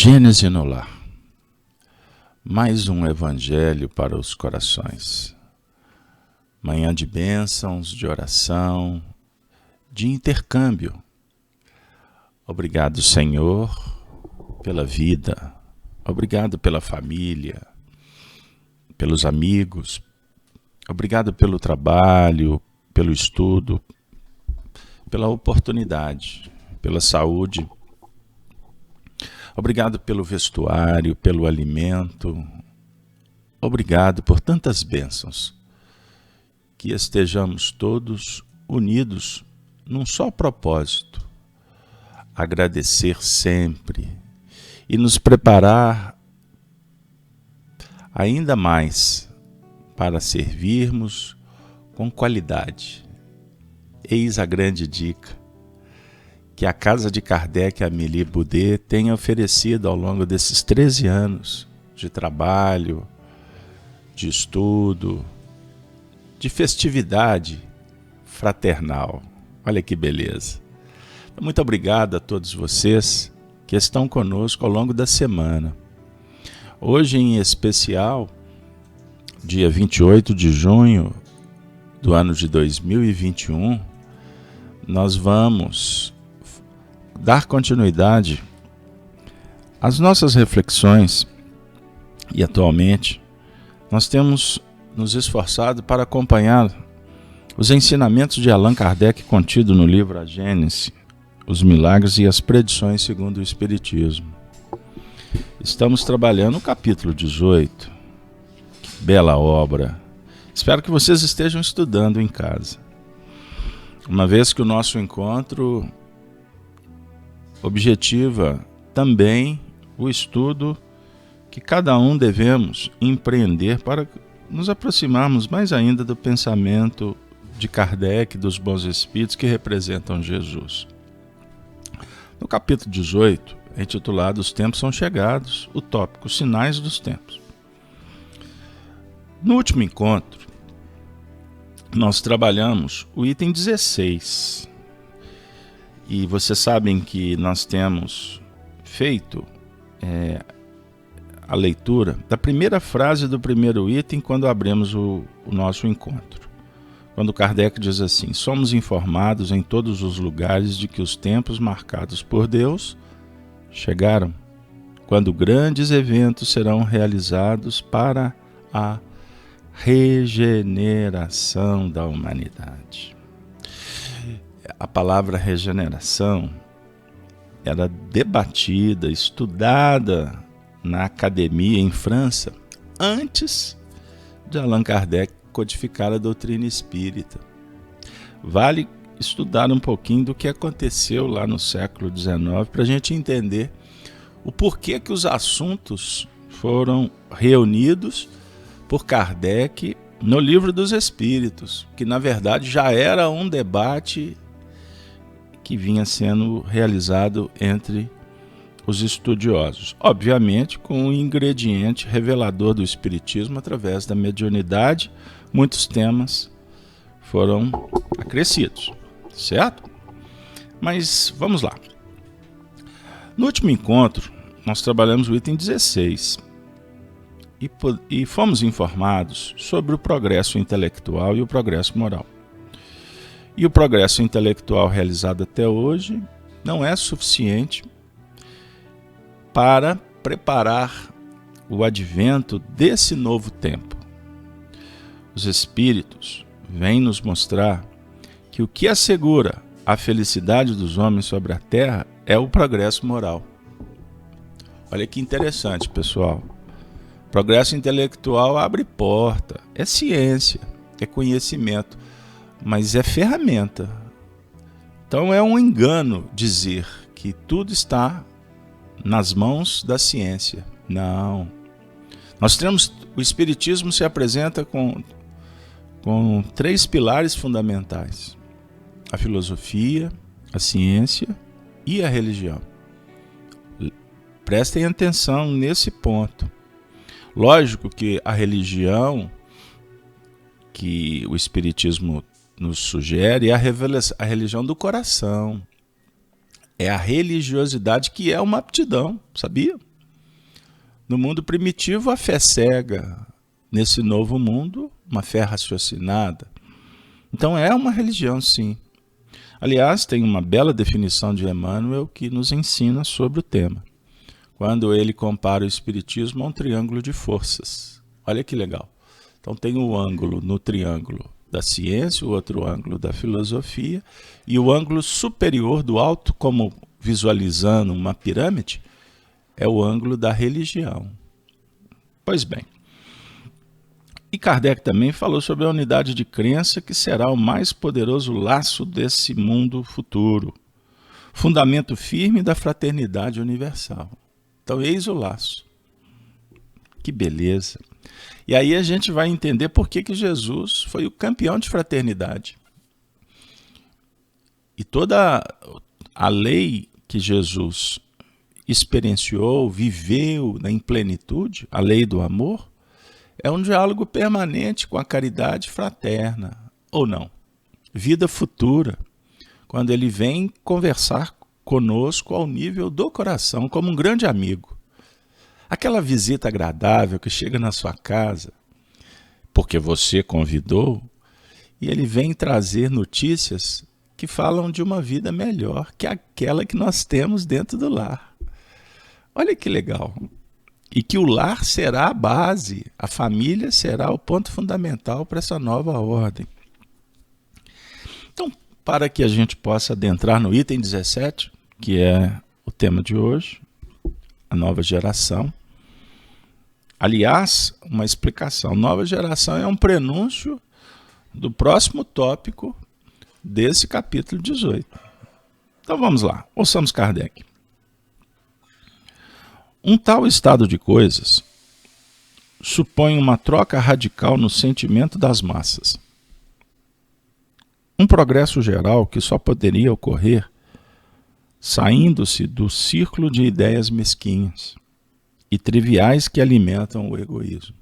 Gênese no Lar. Mais um evangelho para os corações. Manhã de bênçãos, de oração, de intercâmbio. Obrigado, Senhor, pela vida. Obrigado pela família, pelos amigos. Obrigado pelo trabalho, pelo estudo, pela oportunidade, pela saúde. Obrigado pelo vestuário, pelo alimento. Obrigado por tantas bênçãos. Que estejamos todos unidos num só propósito: agradecer sempre e nos preparar ainda mais para servirmos com qualidade. Eis a grande dica que a Casa de Kardec Amélie Boudet tem oferecido ao longo desses 13 anos de trabalho, de estudo, de festividade fraternal. Olha que beleza. Muito obrigado a todos vocês que estão conosco ao longo da semana. Hoje, em especial, dia 28 de junho do ano de 2021, nós vamos dar continuidade às nossas reflexões e, atualmente, nós temos nos esforçado para acompanhar os ensinamentos de Allan Kardec contido no livro A Gênese, os milagres e as predições segundo o Espiritismo. Estamos trabalhando o capítulo 18. Que bela obra! Espero que vocês estejam estudando em casa, uma vez que o nosso encontro objetiva também o estudo que cada um devemos empreender para nos aproximarmos mais ainda do pensamento de Kardec, dos bons espíritos que representam Jesus. No capítulo 18, intitulado Os Tempos São Chegados, o tópico Sinais dos Tempos. No último encontro, nós trabalhamos o item 16. E vocês sabem que nós temos feito a leitura da primeira frase do primeiro item quando abrimos o nosso encontro. Quando Kardec diz assim: somos informados em todos os lugares de que os tempos marcados por Deus chegaram, quando grandes eventos serão realizados para a regeneração da humanidade. A palavra regeneração era debatida, estudada na academia em França, antes de Allan Kardec codificar a doutrina espírita. Vale estudar um pouquinho do que aconteceu lá no século XIX para a gente entender o porquê que os assuntos foram reunidos por Kardec no Livro dos Espíritos, que na verdade já era um debate que vinha sendo realizado entre os estudiosos. Obviamente, com o ingrediente revelador do Espiritismo através da mediunidade, muitos temas foram acrescidos, certo? Mas vamos lá. No último encontro, nós trabalhamos o item 16 e fomos informados sobre o progresso intelectual e o progresso moral. E o progresso intelectual realizado até hoje não é suficiente para preparar o advento desse novo tempo. Os Espíritos vêm nos mostrar que o que assegura a felicidade dos homens sobre a Terra é o progresso moral. Olha que interessante, pessoal. Progresso intelectual abre porta, é ciência, é conhecimento, mas é ferramenta. Então é um engano dizer que tudo está nas mãos da ciência. Não. Nós temos, o Espiritismo se apresenta com 3 pilares fundamentais: a filosofia, a ciência e a religião. Prestem atenção nesse ponto. Lógico que a religião que o Espiritismo nos sugere é a religião do coração. É a religiosidade que é uma aptidão, sabia? No mundo primitivo, a fé cega. Nesse novo mundo, uma fé raciocinada. Então é uma religião, sim. Aliás, tem uma bela definição de Emmanuel que nos ensina sobre o tema, quando ele compara o espiritismo a um triângulo de forças. Olha que legal. Então tem o ângulo no triângulo da ciência, o outro ângulo da filosofia, e o ângulo superior do alto, como visualizando uma pirâmide, é o ângulo da religião. Pois bem, e Kardec também falou sobre a unidade de crença, que será o mais poderoso laço desse mundo futuro, fundamento firme da fraternidade universal. Então, eis o laço. Que beleza! E aí a gente vai entender por que Jesus foi o campeão de fraternidade. E toda a lei que Jesus experienciou, viveu em plenitude, a lei do amor, é um diálogo permanente com a caridade fraterna, ou não? Vida futura, quando ele vem conversar conosco ao nível do coração, como um grande amigo. Aquela visita agradável que chega na sua casa, porque você convidou, e ele vem trazer notícias que falam de uma vida melhor que aquela que nós temos dentro do lar. Olha que legal! E que o lar será a base, a família será o ponto fundamental para essa nova ordem. Então, para que a gente possa adentrar no item 17, que é o tema de hoje, a nova geração. Aliás, uma explicação. Nova geração é um prenúncio do próximo tópico desse capítulo 18. Então vamos lá, ouçamos Kardec. Um tal estado de coisas supõe uma troca radical no sentimento das massas. Um progresso geral que só poderia ocorrer saindo-se do círculo de ideias mesquinhas e triviais que alimentam o egoísmo.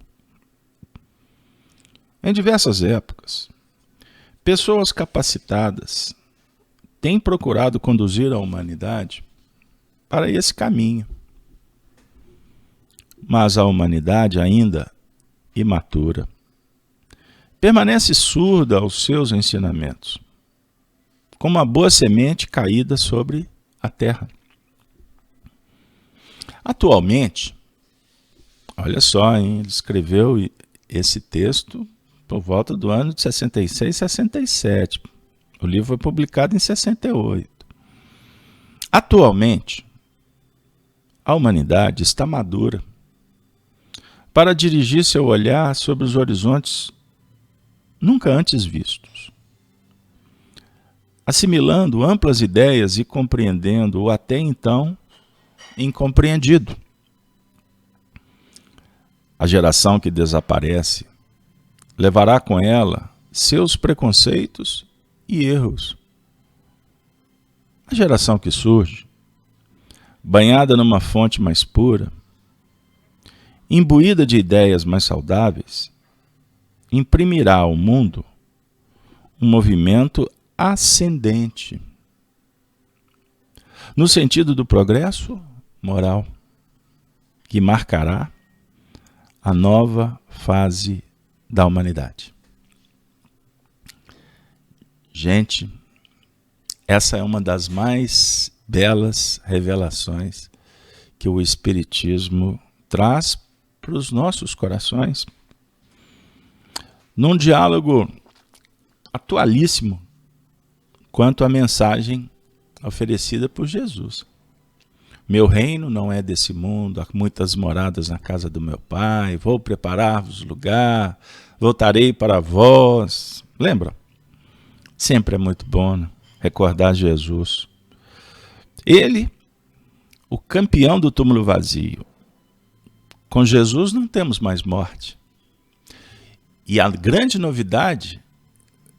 Em diversas épocas, pessoas capacitadas têm procurado conduzir a humanidade para esse caminho. Mas a humanidade, ainda imatura, permanece surda aos seus ensinamentos, como uma boa semente caída sobre a terra. Atualmente, olha só, ele escreveu esse texto por volta do ano de 66, 67. O livro foi publicado em 68. Atualmente, a humanidade está madura para dirigir seu olhar sobre os horizontes nunca antes vistos, assimilando amplas ideias e compreendendo o até então incompreendido. A geração que desaparece levará com ela seus preconceitos e erros. A geração que surge, banhada numa fonte mais pura, imbuída de ideias mais saudáveis, imprimirá ao mundo um movimento ascendente, no sentido do progresso moral, que marcará a nova fase da humanidade. Gente, essa é uma das mais belas revelações que o Espiritismo traz para os nossos corações, num diálogo atualíssimo quanto à mensagem oferecida por Jesus. Meu reino não é desse mundo, há muitas moradas na casa do meu Pai, vou preparar-vos lugar, voltarei para vós. Lembra? Sempre é muito bom, né? Recordar Jesus. Ele, o campeão do túmulo vazio. Com Jesus não temos mais morte. E a grande novidade,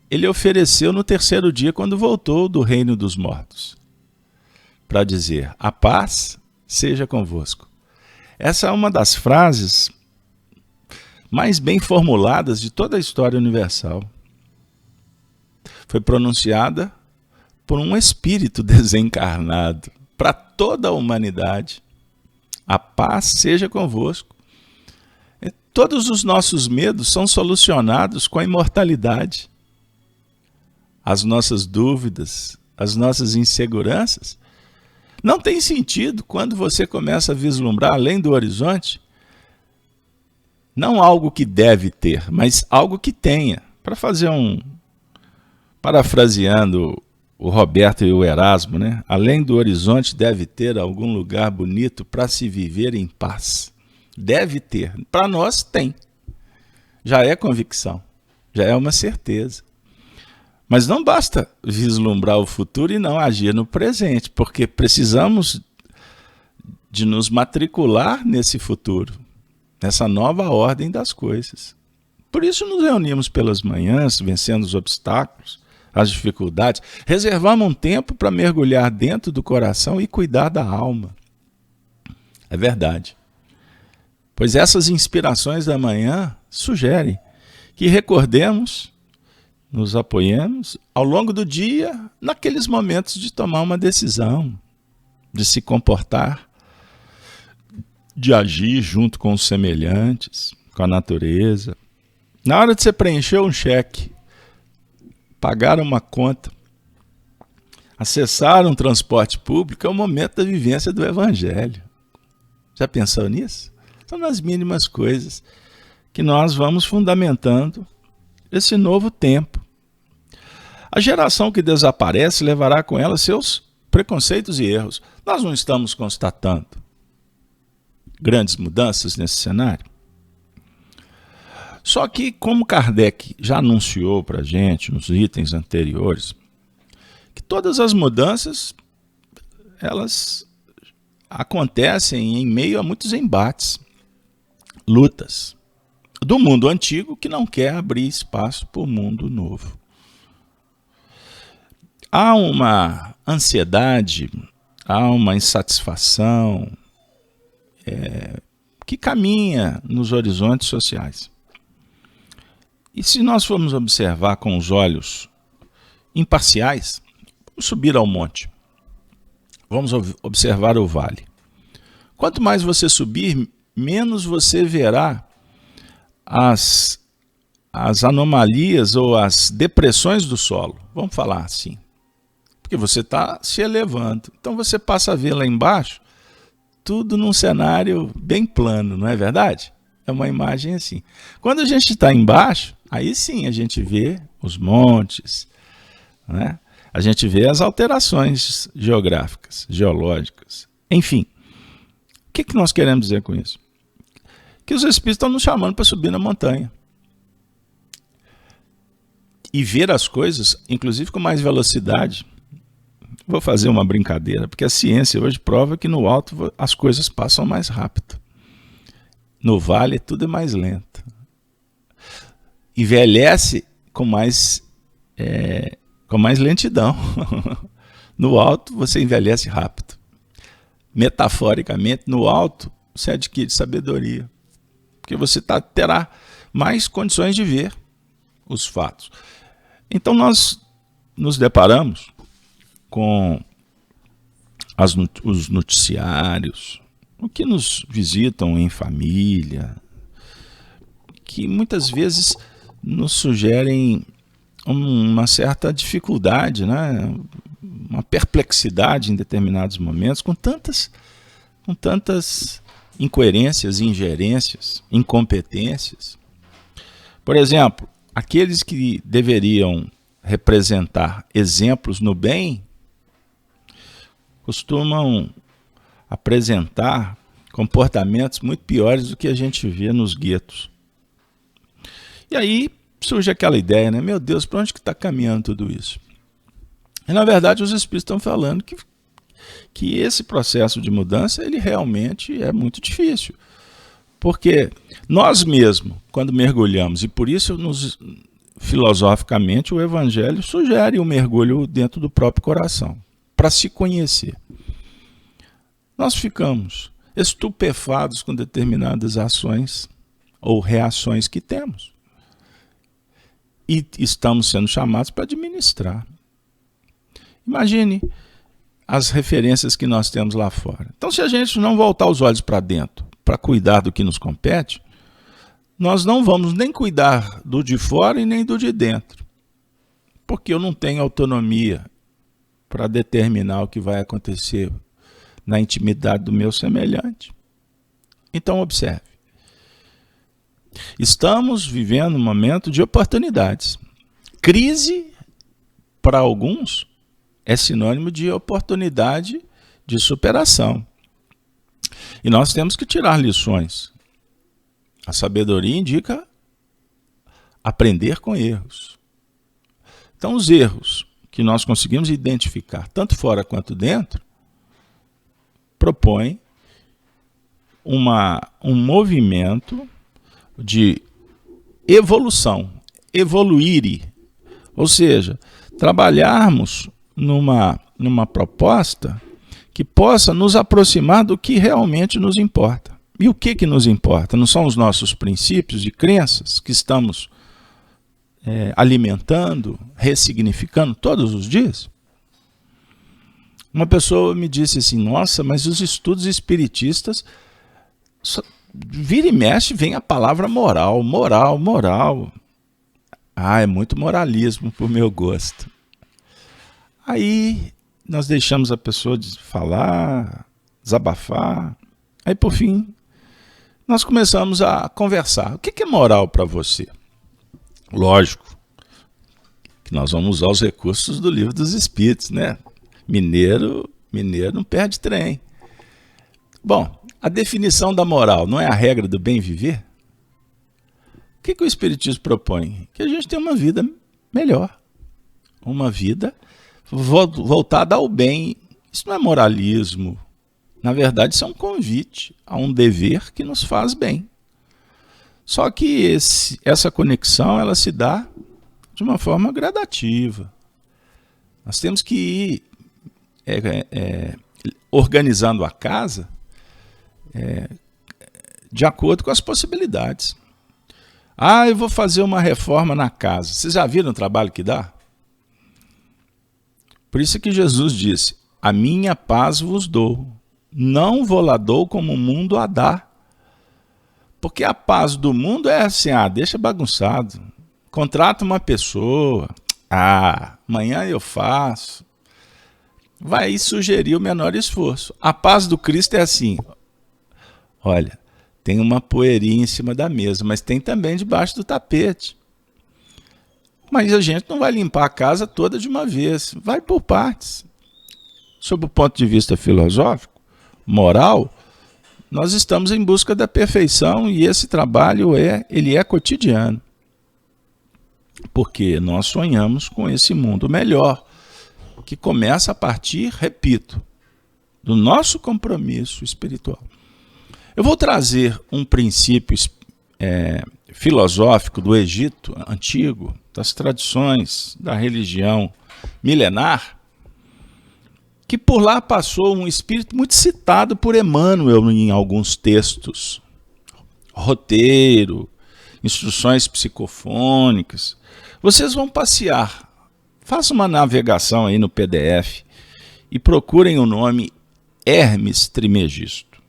ele ofereceu no terceiro dia, quando voltou do reino dos mortos, para dizer: a paz seja convosco. Essa é uma das frases mais bem formuladas de toda a história universal. Foi pronunciada por um espírito desencarnado para toda a humanidade, A paz seja convosco. Todos os nossos medos são solucionados com a imortalidade. As nossas dúvidas, as nossas inseguranças, não tem sentido quando você começa a vislumbrar além do horizonte, não algo que deve ter, mas algo que tenha. Para fazer parafraseando o Roberto e o Erasmo, né? Além do horizonte deve ter algum lugar bonito para se viver em paz. Deve ter. Para nós tem. Já é convicção, já é uma certeza. Mas não basta vislumbrar o futuro e não agir no presente, porque precisamos de nos matricular nesse futuro, nessa nova ordem das coisas. Por isso nos reunimos pelas manhãs, vencendo os obstáculos, as dificuldades. Reservamos um tempo para mergulhar dentro do coração e cuidar da alma. É verdade. Pois essas inspirações da manhã sugerem que recordemos, nos apoiemos ao longo do dia, naqueles momentos de tomar uma decisão, de se comportar, de agir junto com os semelhantes, com a natureza. Na hora de você preencher um cheque, pagar uma conta, acessar um transporte público, é o momento da vivência do Evangelho. Já pensou nisso? São nas mínimas coisas que nós vamos fundamentando esse novo tempo. A geração que desaparece levará com ela seus preconceitos e erros. Nós não estamos constatando grandes mudanças nesse cenário? Só que, como Kardec já anunciou para a gente nos itens anteriores, que todas as mudanças elas acontecem em meio a muitos embates, lutas do mundo antigo que não quer abrir espaço para o mundo novo. Há uma ansiedade, há uma insatisfação que caminha nos horizontes sociais. E se nós formos observar com os olhos imparciais, vamos subir ao monte, vamos observar o vale. Quanto mais você subir, menos você verá as anomalias ou as depressões do solo. Vamos falar assim. Porque você está se elevando. Então você passa a ver lá embaixo tudo num cenário bem plano, não é verdade? É uma imagem assim. Quando a gente está embaixo, aí sim a gente vê os montes, né? A gente vê as alterações geográficas, geológicas. Enfim, o que nós queremos dizer com isso? Que os espíritos estão nos chamando para subir na montanha. E ver as coisas, inclusive com mais velocidade. Vou fazer uma brincadeira, porque a ciência hoje prova que no alto as coisas passam mais rápido. No vale tudo é mais lento. Envelhece com mais lentidão. No alto você envelhece rápido. Metaforicamente, no alto você adquire sabedoria. Porque você terá mais condições de ver os fatos. Então nós nos deparamos com os noticiários, o que nos visitam em família, que muitas vezes nos sugerem uma certa dificuldade, né? Uma perplexidade em determinados momentos, com tantas incoerências, ingerências, incompetências. Por exemplo, aqueles que deveriam representar exemplos no bem, costumam apresentar comportamentos muito piores do que a gente vê nos guetos. E aí surge aquela ideia, né? Meu Deus, para onde que está caminhando tudo isso? E na verdade os espíritos estão falando que esse processo de mudança ele realmente é muito difícil. Porque nós mesmos, quando mergulhamos, e por isso filosoficamente o Evangelho sugere um mergulho dentro do próprio coração, para se conhecer. Nós ficamos estupefados com determinadas ações ou reações que temos. E estamos sendo chamados para administrar. Imagine as referências que nós temos lá fora. Então, se a gente não voltar os olhos para dentro, para cuidar do que nos compete, nós não vamos nem cuidar do de fora e nem do de dentro, porque eu não tenho autonomia para determinar o que vai acontecer na intimidade do meu semelhante. Então, observe. Estamos vivendo um momento de oportunidades. Crise, para alguns, é sinônimo de oportunidade de superação. E nós temos que tirar lições. A sabedoria indica aprender com erros. Então, os erros que nós conseguimos identificar, tanto fora quanto dentro, propõem um movimento de evolução, evoluir, ou seja, trabalharmos numa proposta que possa nos aproximar do que realmente nos importa. E o que nos importa? Não são os nossos princípios e crenças que estamos alimentando, ressignificando todos os dias? Uma pessoa me disse assim, nossa, mas os estudos espiritistas, vira e mexe vem a palavra moral, moral, moral. Ah, é muito moralismo para o meu gosto. Aí nós deixamos a pessoa de falar, desabafar. Aí por fim, nós começamos a conversar. O que é moral para você? Lógico que nós vamos usar os recursos do Livro dos Espíritos, né? Mineiro não perde trem. Bom, a definição da moral não é a regra do bem viver? O que o Espiritismo propõe? Que a gente tenha uma vida melhor. Uma vida voltada ao bem. Isso não é moralismo. Na verdade, isso é um convite a um dever que nos faz bem. Só que essa conexão ela se dá de uma forma gradativa. Nós temos que ir organizando a casa de acordo com as possibilidades. Ah, eu vou fazer uma reforma na casa. Vocês já viram o trabalho que dá? Por isso que Jesus disse, a minha paz vos dou, não vou lá dou como o mundo a dá. Porque a paz do mundo é assim, deixa bagunçado. Contrata uma pessoa, amanhã eu faço. Vai sugerir o menor esforço. A paz do Cristo é assim, olha, tem uma poeirinha em cima da mesa, mas tem também debaixo do tapete. Mas a gente não vai limpar a casa toda de uma vez, vai por partes. Sob o ponto de vista filosófico, moral, nós estamos em busca da perfeição e esse trabalho ele é cotidiano. Porque nós sonhamos com esse mundo melhor, que começa a partir, repito, do nosso compromisso espiritual. Eu vou trazer um princípio filosófico do Egito antigo, das tradições da religião milenar, que por lá passou um espírito muito citado por Emmanuel em alguns textos. Roteiro, instruções psicofônicas. Vocês vão passear. Façam uma navegação aí no PDF e procurem o nome Hermes Trismegisto.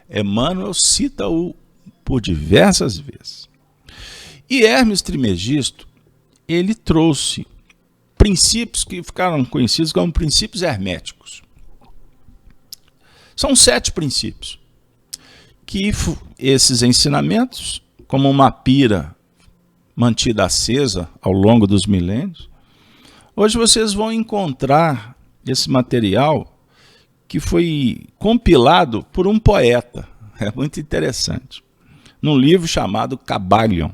Emmanuel cita-o por diversas vezes. E Hermes Trismegisto, ele trouxe princípios que ficaram conhecidos como princípios herméticos. São 7 princípios que esses ensinamentos, como uma pira mantida acesa ao longo dos milênios, hoje vocês vão encontrar esse material que foi compilado por um poeta. É muito interessante. Num livro chamado Kybalion.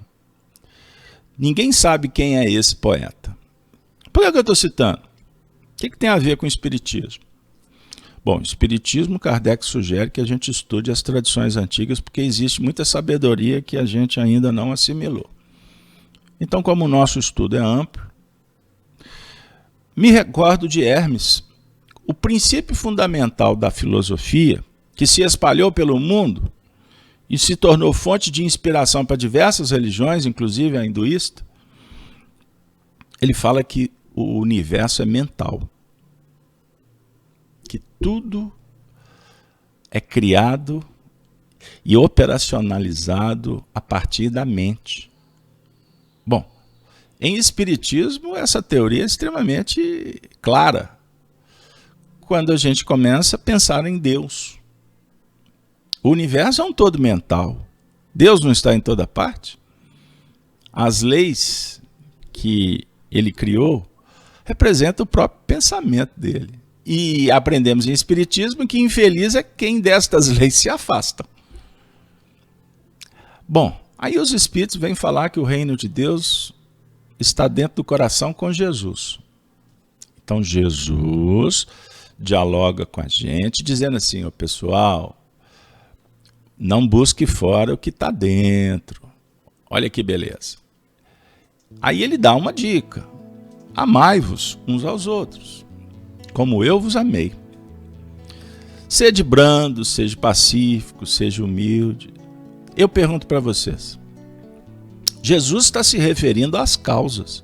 Ninguém sabe quem é esse poeta. Por que eu estou citando? O que tem a ver com o Espiritismo? Bom, o Espiritismo, Kardec sugere que a gente estude as tradições antigas, porque existe muita sabedoria que a gente ainda não assimilou. Então, como o nosso estudo é amplo, me recordo de Hermes, o princípio fundamental da filosofia, que se espalhou pelo mundo e se tornou fonte de inspiração para diversas religiões, inclusive a hinduísta. Ele fala que o universo é mental. que tudo é criado e operacionalizado a partir da mente. Bom, em espiritismo essa teoria é extremamente clara. Quando a gente começa a pensar em Deus. O universo é um todo mental. Deus não está em toda parte. As leis que ele criou representam o próprio pensamento dele. E aprendemos em espiritismo que infeliz é quem destas leis se afasta. Bom, aí os espíritos vêm falar que o reino de Deus está dentro do coração com Jesus. Então Jesus dialoga com a gente, dizendo assim, ó, pessoal, não busque fora o que está dentro. Olha que beleza. Aí ele dá uma dica. Amai-vos uns aos outros, como eu vos amei. Sede brando, seja pacífico, seja humilde. Eu pergunto para vocês, Jesus está se referindo às causas.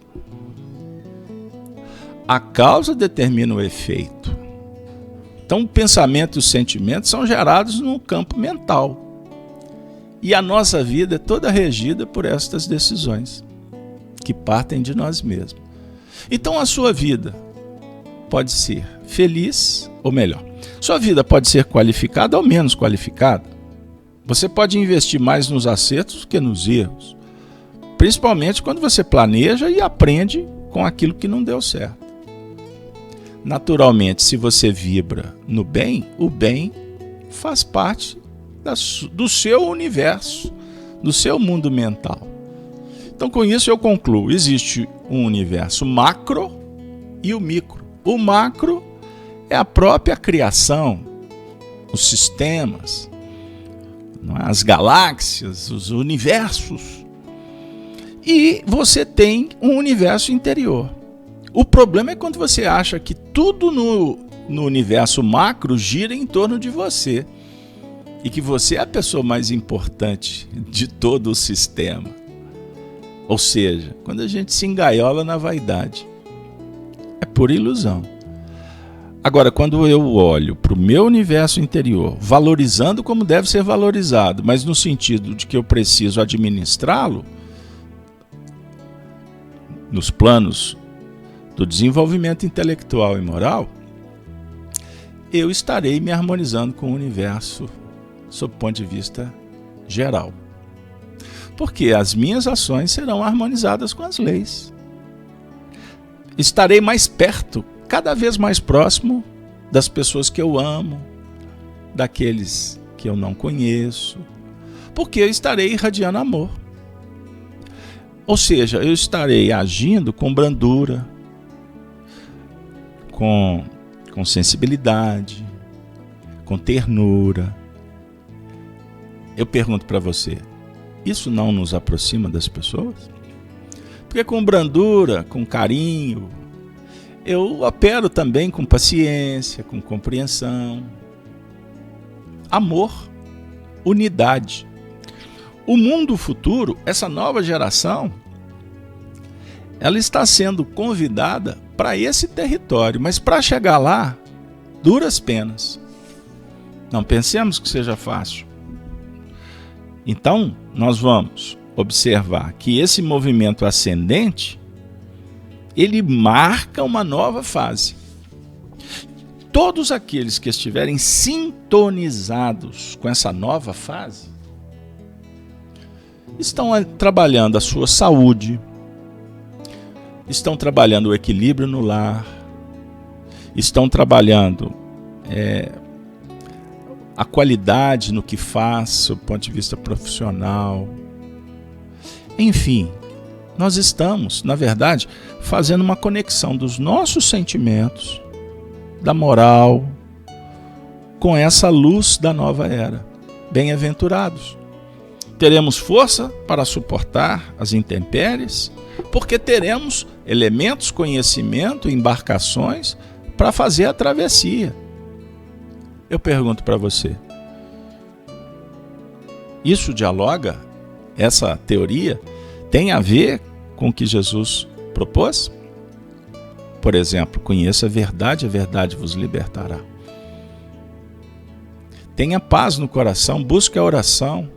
A causa determina o efeito. Então o pensamento e os sentimentos são gerados no campo mental. E a nossa vida é toda regida por estas decisões, que partem de nós mesmos. Então a sua vida pode ser feliz, ou melhor, sua vida pode ser qualificada ou menos qualificada. Você pode investir mais nos acertos do que nos erros, principalmente quando você planeja e aprende com aquilo que não deu certo. Naturalmente, se você vibra no bem, o bem faz parte do seu universo, do seu mundo mental. Então, com isso eu concluo, existe um universo macro e o micro. O macro é a própria criação, os sistemas, as galáxias, os universos. E você tem um universo interior. O problema é quando você acha que tudo no universo macro gira em torno de você. E que você é a pessoa mais importante de todo o sistema. Ou seja, quando a gente se engaiola na vaidade, é pura ilusão. Agora, quando eu olho para o meu universo interior, valorizando como deve ser valorizado, mas no sentido de que eu preciso administrá-lo, nos planos do desenvolvimento intelectual e moral, eu estarei me harmonizando com o universo sob o ponto de vista geral. Porque as minhas ações serão harmonizadas com as leis. Estarei mais perto, cada vez mais próximo das pessoas que eu amo, daqueles que eu não conheço, porque eu estarei irradiando amor. Ou seja, eu estarei agindo com brandura, com sensibilidade, com ternura. Eu pergunto para você, isso não nos aproxima das pessoas? Porque com brandura, com carinho, eu opero também com paciência, com compreensão, amor, unidade. O mundo futuro, essa nova geração, ela está sendo convidada para esse território, mas para chegar lá, duras penas. Não pensemos que seja fácil. Então, nós vamos observar que esse movimento ascendente, ele marca uma nova fase. Todos aqueles que estiverem sintonizados com essa nova fase, estão trabalhando a sua saúde, estão trabalhando o equilíbrio no lar, estão trabalhando a qualidade no que faz, do ponto de vista profissional. Enfim, nós estamos, na verdade, fazendo uma conexão dos nossos sentimentos, da moral, com essa luz da nova era. Bem-aventurados. Teremos força para suportar as intempéries, porque teremos elementos, conhecimento, embarcações para fazer a travessia. Eu pergunto para você, isso dialoga, essa teoria, tem a ver com o que Jesus propôs? Por exemplo, conheça a verdade vos libertará. Tenha paz no coração, busque a oração,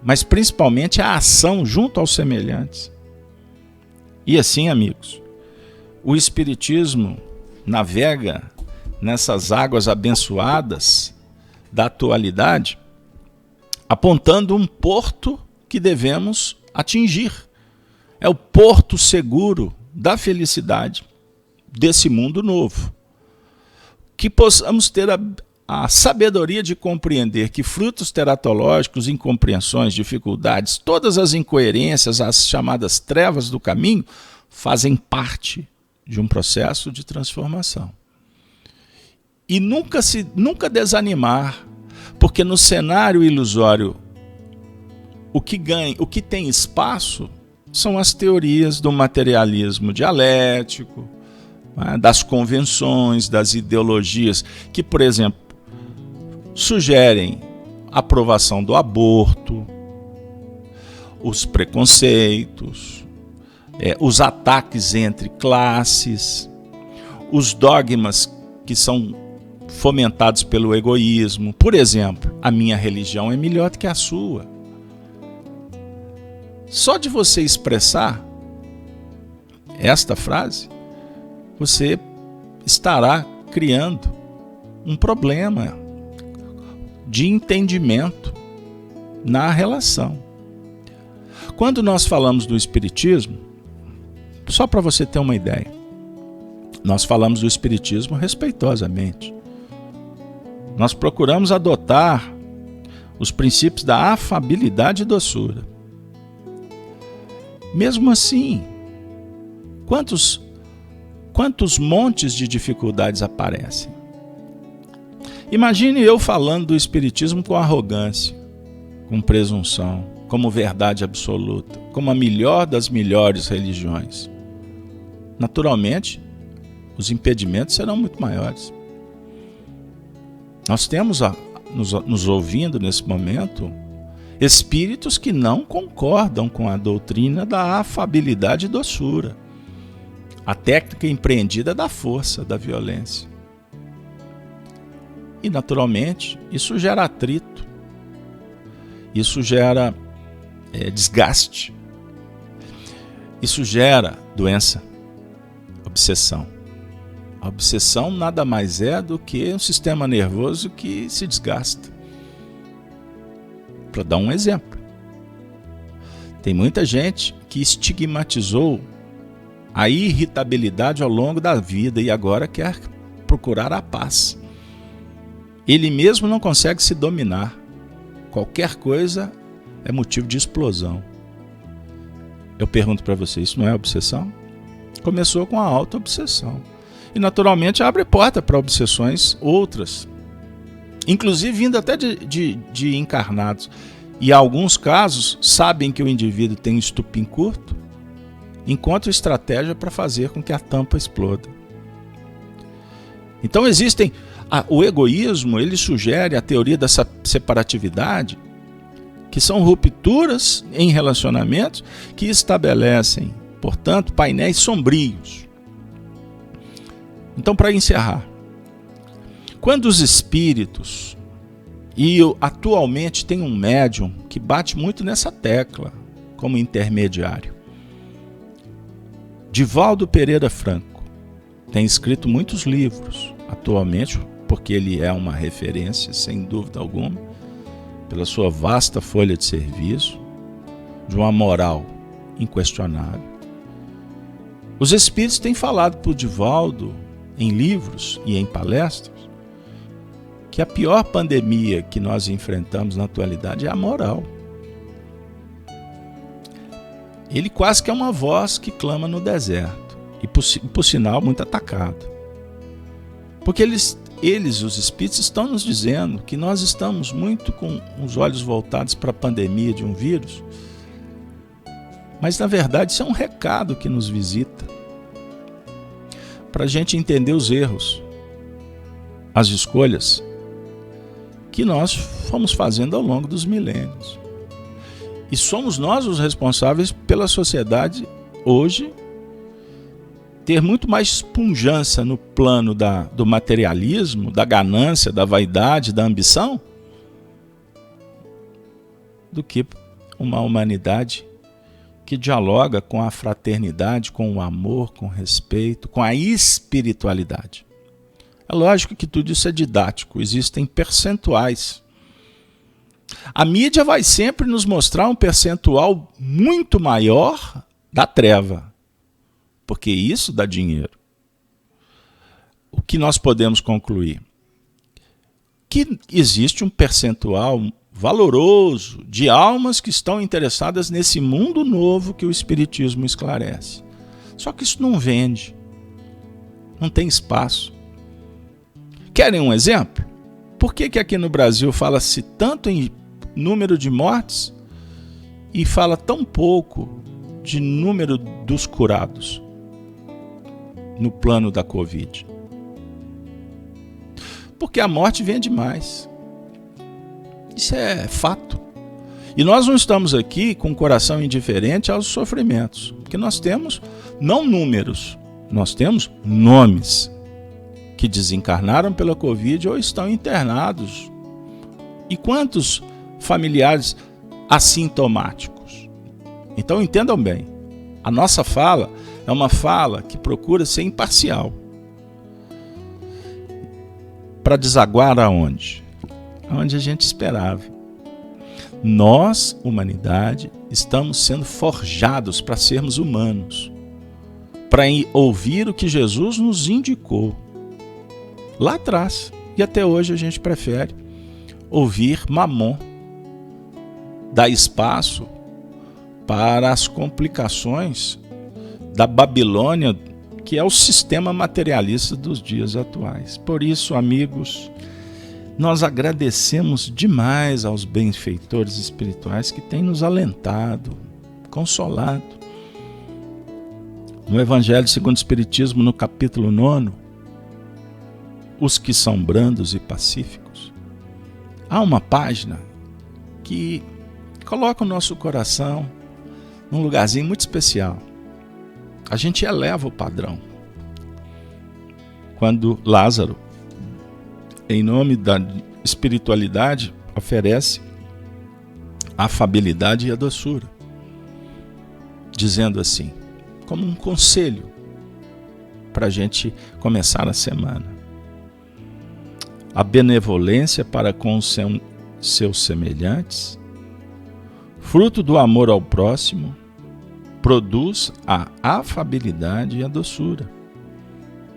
mas principalmente a ação junto aos semelhantes. E assim, amigos, o Espiritismo navega nessas águas abençoadas da atualidade, apontando um porto que devemos atingir. É o porto seguro da felicidade desse mundo novo. Que possamos ter a sabedoria de compreender que frutos teratológicos, incompreensões, dificuldades, todas as incoerências, as chamadas trevas do caminho, fazem parte de um processo de transformação. E nunca desanimar, porque no cenário ilusório o que tem espaço são as teorias do materialismo dialético, das convenções, das ideologias que, por exemplo, sugerem a aprovação do aborto, os preconceitos, os ataques entre classes, os dogmas que são fomentados pelo egoísmo. Por exemplo, a minha religião é melhor do que a sua. Só de você expressar esta frase, você estará criando um problema de entendimento na relação. Quando nós falamos do Espiritismo, só para você ter uma ideia, nós falamos do Espiritismo respeitosamente. Nós procuramos adotar os princípios da afabilidade e doçura. Mesmo assim, quantos montes de dificuldades aparecem? Imagine eu falando do Espiritismo com arrogância, com presunção, como verdade absoluta, como a melhor das melhores religiões. Naturalmente, os impedimentos serão muito maiores. Nós temos, nos ouvindo nesse momento, espíritos que não concordam com a doutrina da afabilidade e doçura, a técnica empreendida da força, da violência. E, naturalmente, isso gera atrito, isso gera desgaste, isso gera doença, obsessão. A obsessão nada mais é do que um sistema nervoso que se desgasta. Para dar um exemplo, tem muita gente que estigmatizou a irritabilidade ao longo da vida e agora quer procurar a paz. Ele mesmo não consegue se dominar. Qualquer coisa é motivo de explosão. Eu pergunto para você, isso não é obsessão? Começou com a auto-obsessão. E naturalmente abre porta para obsessões outras, inclusive vindo até de encarnados. E em alguns casos, sabem que o indivíduo tem estupim curto, encontra estratégia para fazer com que a tampa exploda. Então existem... O egoísmo, ele sugere a teoria da separatividade, que são rupturas em relacionamentos que estabelecem, portanto, painéis sombrios. Então, para encerrar, quando os espíritos, e atualmente tem um médium que bate muito nessa tecla como intermediário, Divaldo Pereira Franco, tem escrito muitos livros, atualmente, porque ele é uma referência, sem dúvida alguma, pela sua vasta folha de serviço, de uma moral inquestionável. Os espíritos têm falado por Divaldo, em livros e em palestras, que a pior pandemia que nós enfrentamos na atualidade é a moral. Ele quase que é uma voz que clama no deserto, e por sinal muito atacado. Porque eles, os espíritos, estão nos dizendo que nós estamos muito com os olhos voltados para a pandemia de um vírus, mas na verdade isso é um recado que nos visita, para a gente entender os erros, as escolhas que nós fomos fazendo ao longo dos milênios. E somos nós os responsáveis pela sociedade hoje ter muito mais pujança no plano do materialismo, da ganância, da vaidade, da ambição, do que uma humanidade que dialoga com a fraternidade, com o amor, com o respeito, com a espiritualidade. É lógico que tudo isso é didático, existem percentuais. A mídia vai sempre nos mostrar um percentual muito maior da treva, porque isso dá dinheiro. O que nós podemos concluir? Que existe um percentual valoroso de almas que estão interessadas nesse mundo novo que o Espiritismo esclarece. Só que isso não vende, não tem espaço. Querem um exemplo? Por que aqui no Brasil fala-se tanto em número de mortes e fala tão pouco de número dos curados no plano da Covid? Porque a morte vende mais. Isso é fato. E nós não estamos aqui com o coração indiferente aos sofrimentos, porque nós temos não números, nós temos nomes que desencarnaram pela Covid ou estão internados. E quantos familiares assintomáticos? Então entendam bem, a nossa fala é uma fala que procura ser imparcial. Para desaguar aonde? Onde a gente esperava. Nós, humanidade, estamos sendo forjados para sermos humanos, para ouvir o que Jesus nos indicou lá atrás, e até hoje a gente prefere ouvir Mamon, dar espaço para as complicações da Babilônia, que é o sistema materialista dos dias atuais. Por isso, amigos, nós agradecemos demais aos benfeitores espirituais que têm nos alentado, consolado. No Evangelho segundo o Espiritismo, no capítulo 9, os que são brandos e pacíficos, há uma página que coloca o nosso coração num lugarzinho muito especial. A gente eleva o padrão. Quando Lázaro, em nome da espiritualidade, oferece a afabilidade e a doçura, dizendo assim, como um conselho para a gente começar a semana: a benevolência para com os seus semelhantes, fruto do amor ao próximo, produz a afabilidade e a doçura,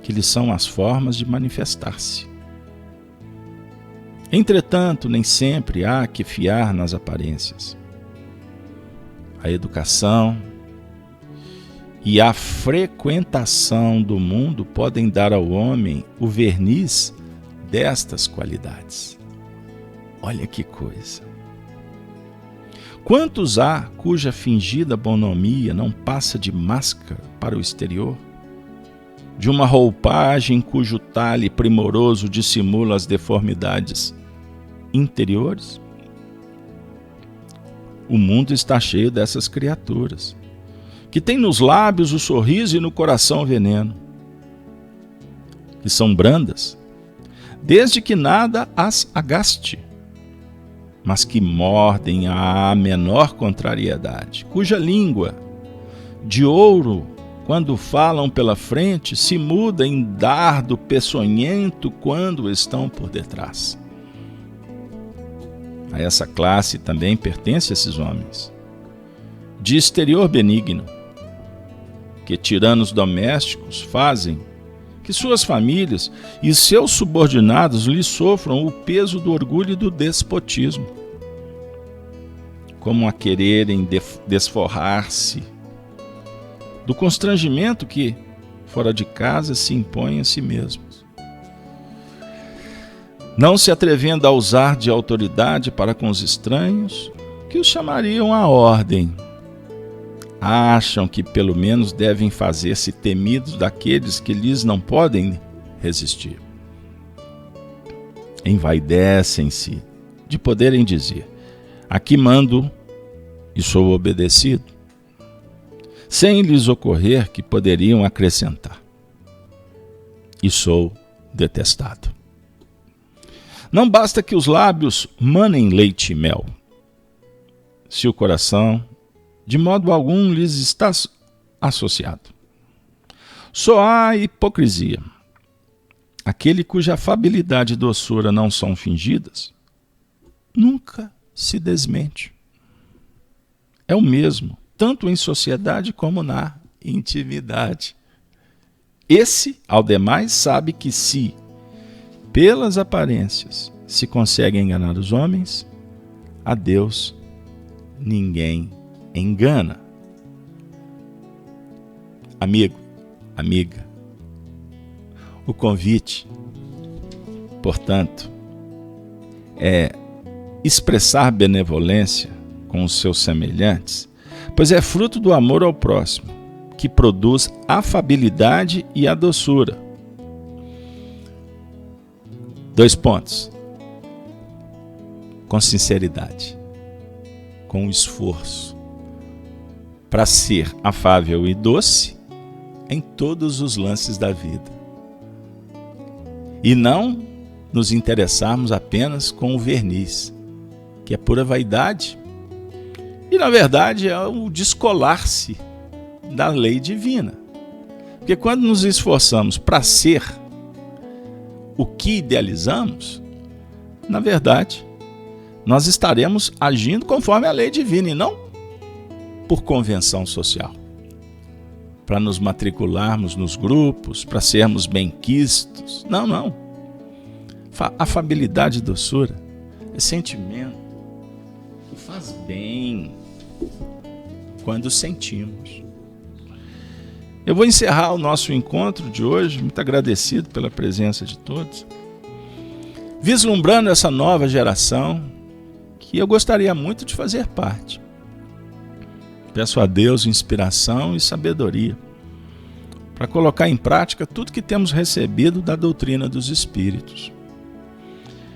que lhes são as formas de manifestar-se. Entretanto, nem sempre há que fiar nas aparências. A educação e a frequentação do mundo podem dar ao homem o verniz destas qualidades. Olha que coisa! Quantos há cuja fingida bonomia não passa de máscara para o exterior? De uma roupagem cujo talhe primoroso dissimula as deformidades interiores? O mundo está cheio dessas criaturas, que têm nos lábios o sorriso e no coração o veneno, que são brandas, desde que nada as agaste, mas que mordem à menor contrariedade, cuja língua, de ouro, quando falam pela frente, se muda em dardo peçonhento quando estão por detrás. A essa classe também pertence esses homens, de exterior benigno, que tiranos domésticos fazem que suas famílias e seus subordinados lhe sofram o peso do orgulho e do despotismo, como a quererem desforrar-se do constrangimento que, fora de casa, se impõe a si mesmos. Não se atrevendo a usar de autoridade para com os estranhos, que os chamariam à ordem, acham que pelo menos devem fazer-se temidos daqueles que lhes não podem resistir. Envaidecem-se de poderem dizer: aqui mando e sou obedecido, sem lhes ocorrer que poderiam acrescentar: e sou detestado. Não basta que os lábios manem leite e mel, se o coração, de modo algum, lhes está associado. Só há hipocrisia. Aquele cuja afabilidade e doçura não são fingidas, nunca se desmente. É o mesmo, tanto em sociedade como na intimidade. Esse, ao demais, sabe que se, pelas aparências, se consegue enganar os homens, a Deus ninguém engana. Amigo, amiga, o convite, portanto, é expressar benevolência com os seus semelhantes, pois é fruto do amor ao próximo, que produz a afabilidade e a doçura. 2 pontos. Com sinceridade, com esforço, para ser afável e doce em todos os lances da vida. E não nos interessarmos apenas com o verniz, que é pura vaidade, e na verdade é o descolar-se da lei divina. Porque quando nos esforçamos para ser o que idealizamos, na verdade, nós estaremos agindo conforme a lei divina e não por convenção social. Para nos matricularmos nos grupos, para sermos bem-quistos. Não. Afabilidade e doçura é sentimento que faz bem quando sentimos. Eu vou encerrar o nosso encontro de hoje, muito agradecido pela presença de todos, vislumbrando essa nova geração que eu gostaria muito de fazer parte. Peço a Deus inspiração e sabedoria para colocar em prática tudo que temos recebido da doutrina dos Espíritos.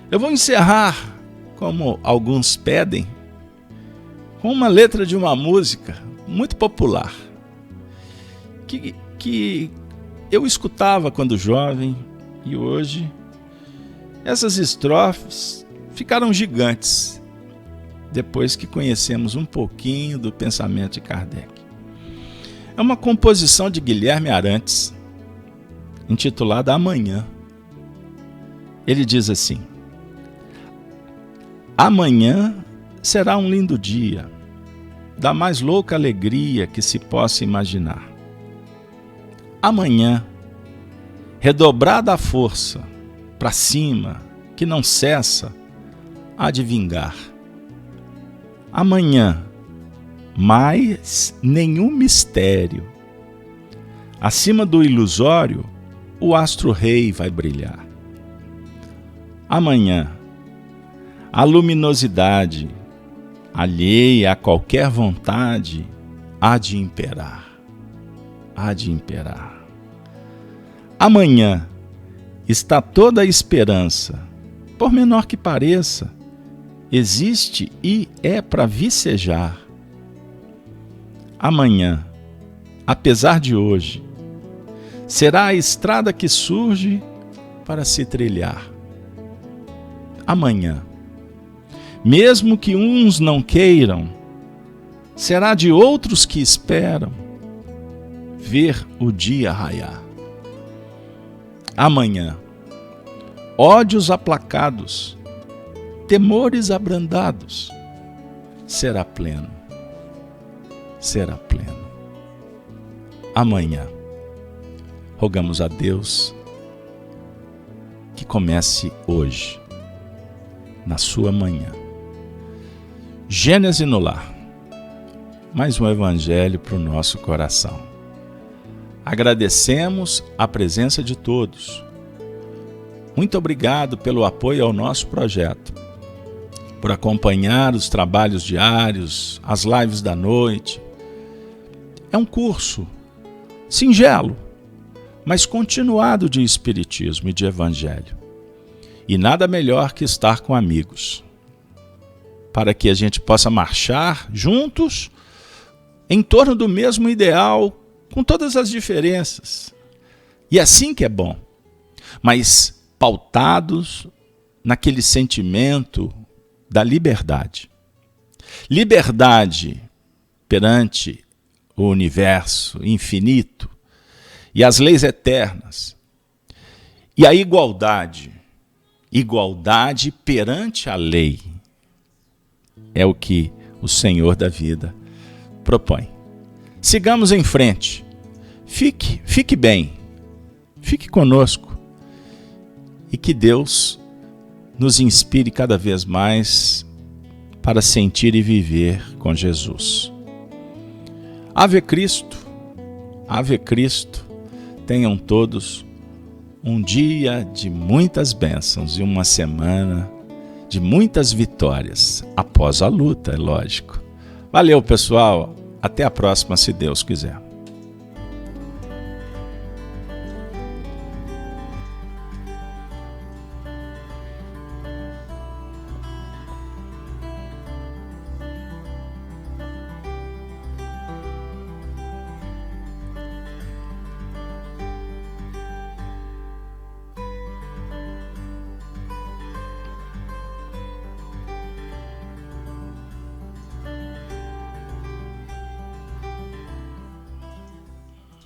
Eu vou encerrar, como alguns pedem, com uma letra de uma música muito popular, que eu escutava quando jovem, e hoje essas estrofes ficaram gigantes, depois que conhecemos um pouquinho do pensamento de Kardec. É uma composição de Guilherme Arantes, intitulada Amanhã. Ele diz assim: amanhã será um lindo dia, da mais louca alegria que se possa imaginar. Amanhã, redobrada a força, para cima, que não cessa, há de vingar. Amanhã, mais nenhum mistério. Acima do ilusório, o astro-rei vai brilhar. Amanhã, a luminosidade, alheia a qualquer vontade, há de imperar. Há de imperar. Amanhã está toda a esperança, por menor que pareça, existe e é para vicejar. Amanhã, apesar de hoje, será a estrada que surge para se trilhar. Amanhã, mesmo que uns não queiram, será de outros que esperam ver o dia raiar. Amanhã, ódios aplacados, temores abrandados, será pleno. Será pleno. Amanhã, rogamos a Deus que comece hoje, na sua manhã. Gênese no lar. Mais um evangelho para o nosso coração. Agradecemos a presença de todos. Muito obrigado pelo apoio ao nosso projeto, por acompanhar os trabalhos diários, as lives da noite. É um curso singelo, mas continuado de espiritismo e de evangelho. E nada melhor que estar com amigos, para que a gente possa marchar juntos em torno do mesmo ideal, com todas as diferenças. E assim que é bom. mas pautados naquele sentimento da liberdade. Liberdade perante o universo infinito e as leis eternas. E a igualdade perante a lei é o que o Senhor da vida propõe. Sigamos em frente. Fique bem. Fique conosco. E que Deus nos inspire cada vez mais para sentir e viver com Jesus. Ave Cristo. Ave Cristo. Tenham todos um dia de muitas bênçãos e uma semana de muitas vitórias, após a luta, é lógico. Valeu, pessoal. Até a próxima, se Deus quiser.